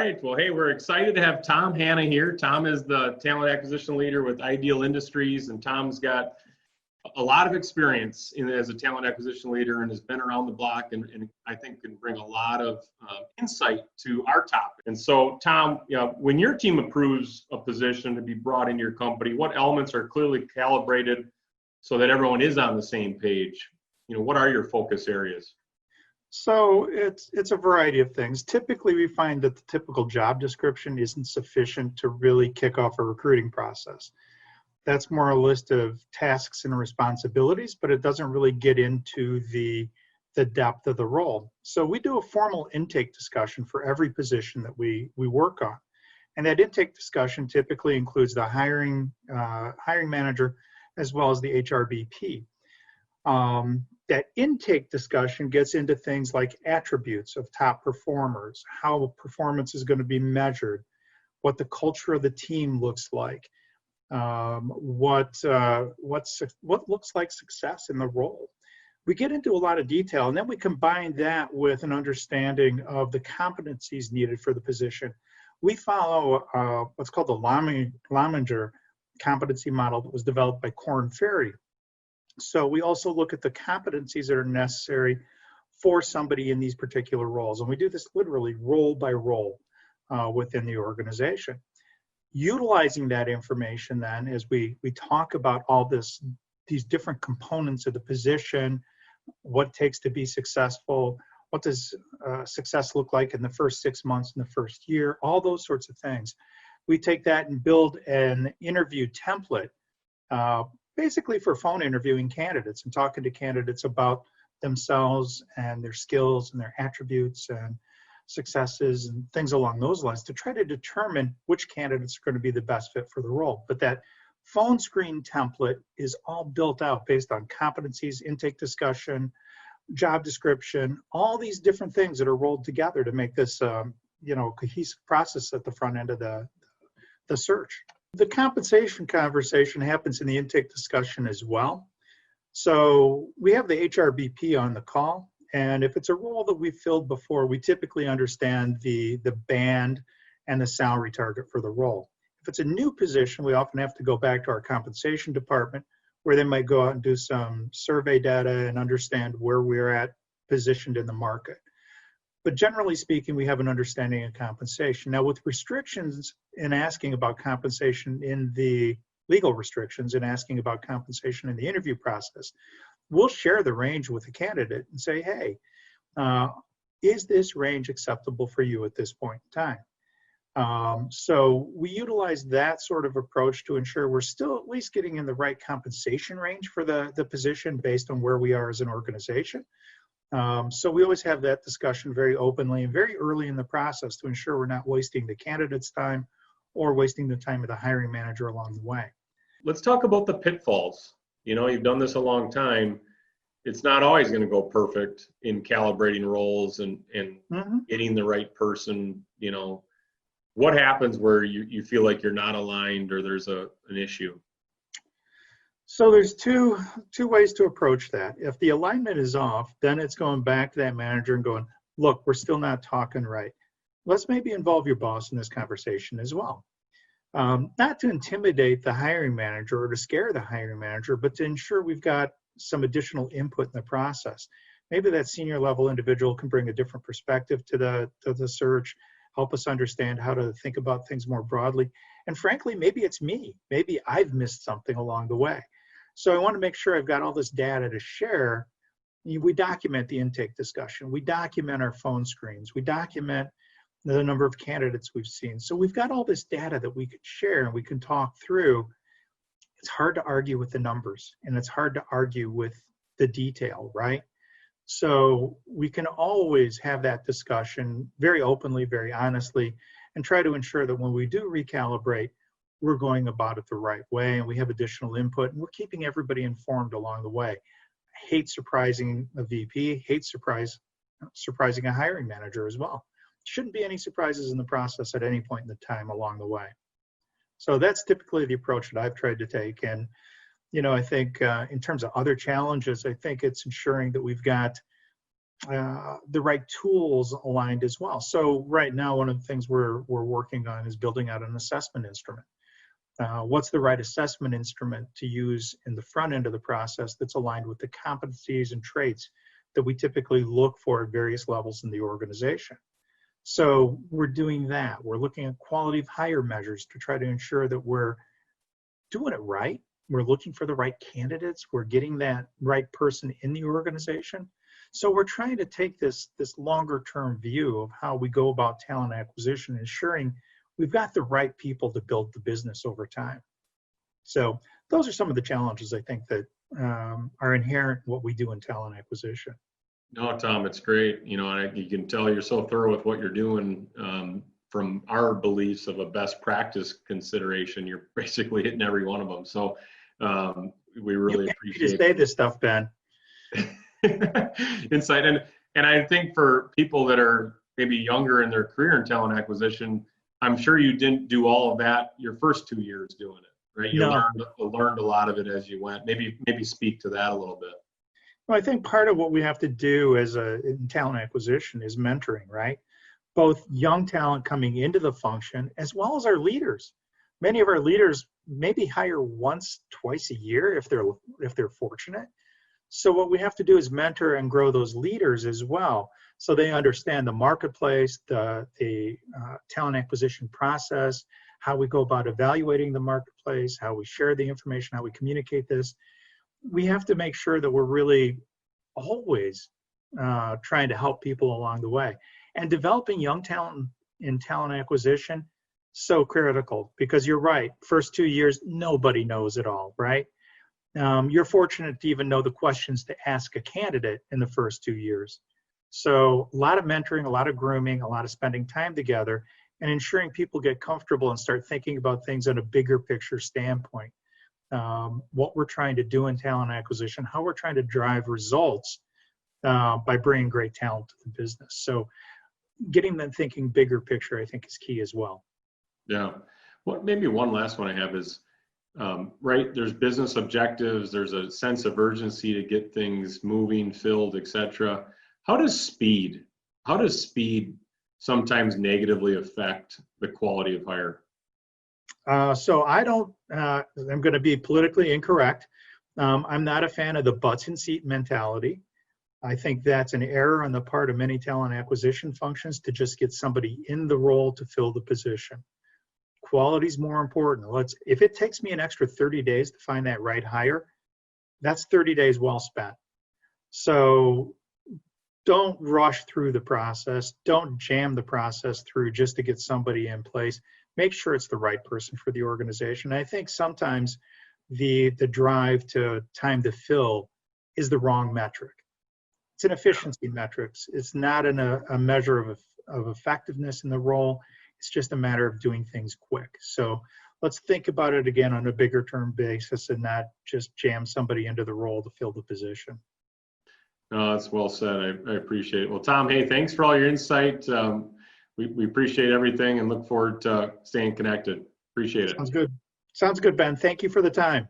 right. Well, hey, we're excited to have Tom Hanna here. Tom is the talent acquisition leader with Ideal Industries, and Tom's got a lot of experience as a talent acquisition leader and has been around the block and I think can bring a lot of insight to our topic. And so, Tom, when your team approves a position to be brought in your company, what elements are clearly calibrated so that everyone is on the same page? What are your focus areas? So it's a variety of things. Typically, we find that the typical job description isn't sufficient to really kick off a recruiting process. That's more a list of tasks and responsibilities, but it doesn't really get into the depth of the role. So we do a formal intake discussion for every position that we work on. And that intake discussion typically includes the hiring manager as well as the HRBP. That intake discussion gets into things like attributes of top performers, how performance is going to be measured, what the culture of the team looks like, what looks like success in the role. We get into a lot of detail, and then we combine that with an understanding of the competencies needed for the position. We follow what's called the Lominger competency model that was developed by Korn Ferry. So we also look at the competencies that are necessary for somebody in these particular roles, and we do this literally role by role within the organization. Utilizing that information then as we talk about all these different components of the position, what it takes to be successful, what does success look like in the first 6 months, in the first year, all those sorts of things. We take that and build an interview template, basically for phone interviewing candidates and talking to candidates about themselves and their skills and their attributes and successes and things along those lines to try to determine which candidates are going to be the best fit for the role. But that phone screen template is all built out based on competencies, intake discussion, job description, all these different things that are rolled together to make this cohesive process at the front end of the search. The compensation conversation happens in the intake discussion as well. So we have the HRBP on the call, and if it's a role that we've filled before, we typically understand the band and the salary target for the role. If it's a new position, we often have to go back to our compensation department where they might go out and do some survey data and understand where we're at positioned in the market. But generally speaking, we have an understanding of compensation. Now, with restrictions in asking about compensation in the legal restrictions and asking about compensation in the interview process, we'll share the range with the candidate and say, hey, is this range acceptable for you at this point in time? So we utilize that sort of approach to ensure we're still at least getting in the right compensation range for the position based on where we are as an organization. So we always have that discussion very openly and very early in the process to ensure we're not wasting the candidate's time or wasting the time of the hiring manager along the way. Let's talk about the pitfalls. You've done this a long time. It's not always going to go perfect in calibrating roles and getting the right person. What happens where you feel like you're not aligned or there's an issue? So there's two ways to approach that. If the alignment is off, then it's going back to that manager and going, look, we're still not talking right. Let's maybe involve your boss in this conversation as well. Not to intimidate the hiring manager or to scare the hiring manager, but to ensure we've got some additional input in the process. Maybe that senior level individual can bring a different perspective to the search, help us understand how to think about things more broadly. And frankly, maybe it's me. Maybe I've missed something along the way. So I want to make sure I've got all this data to share. We document the intake discussion. We document our phone screens. We document the number of candidates we've seen. So we've got all this data that we could share and we can talk through. It's hard to argue with the numbers and it's hard to argue with the detail, right? So we can always have that discussion very openly, very honestly, and try to ensure that when we do recalibrate, we're going about it the right way and we have additional input and we're keeping everybody informed along the way. I hate surprising a VP, hate surprising a hiring manager as well. Shouldn't be any surprises in the process at any point in the time along the way. So that's typically the approach that I've tried to take. And, I think in terms of other challenges, I think it's ensuring that we've got the right tools aligned as well. So right now, one of the things we're working on is building out an assessment instrument. What's the right assessment instrument to use in the front end of the process that's aligned with the competencies and traits that we typically look for at various levels in the organization? So we're doing that. We're looking at quality of hire measures to try to ensure that we're doing it right. We're looking for the right candidates. We're getting that right person in the organization. So we're trying to take this longer term view of how we go about talent acquisition, ensuring we've got the right people to build the business over time. So those are some of the challenges I think that are inherent in what we do in talent acquisition. No, Tom, it's great. You know, you can tell you're so thorough with what you're doing. From our beliefs of a best practice consideration, you're basically hitting every one of them. So we really appreciate you to say this stuff, Ben. Insight. And I think for people that are maybe younger in their career in talent acquisition, I'm sure you didn't do all of that your first 2 years doing it, right? You learned a lot of it as you went. Maybe speak to that a little bit. Well, I think part of what we have to do in talent acquisition is mentoring, right? Both young talent coming into the function as well as our leaders. Many of our leaders maybe hire once, twice a year if they're fortunate. So what we have to do is mentor and grow those leaders as well, so they understand the marketplace, the talent acquisition process, how we go about evaluating the marketplace, how we share the information, how we communicate this. We have to make sure that we're really always trying to help people along the way. And developing young talent in talent acquisition, so critical, because you're right, first 2 years, nobody knows it all, right? You're fortunate to even know the questions to ask a candidate in the first 2 years. So a lot of mentoring, a lot of grooming, a lot of spending time together, and ensuring people get comfortable and start thinking about things on a bigger picture standpoint. What we're trying to do in talent acquisition, how we're trying to drive results by bringing great talent to the business. So getting them thinking bigger picture, I think, is key as well. Yeah. Well, maybe one last one I have is, right, there's business objectives, there's a sense of urgency to get things moving, filled, etc. How does speed sometimes negatively affect the quality of hire? So I don't, I'm going to be politically incorrect. I'm not a fan of the butts in seat mentality. I think that's an error on the part of many talent acquisition functions to just get somebody in the role to fill the position. Quality is more important. If it takes me an extra 30 days to find that right hire, that's 30 days well spent. So don't rush through the process. Don't jam the process through just to get somebody in place. Make sure it's the right person for the organization. I think sometimes the drive to time to fill is the wrong metric. It's an efficiency metric. It's not a measure of effectiveness in the role. It's just a matter of doing things quick. So let's think about it again on a bigger term basis and not just jam somebody into the role to fill the position. No, that's well said. I appreciate it. Well, Tom, hey, thanks for all your insight. We appreciate everything and look forward to staying connected. Appreciate it. Sounds good. Sounds good, Ben. Thank you for the time.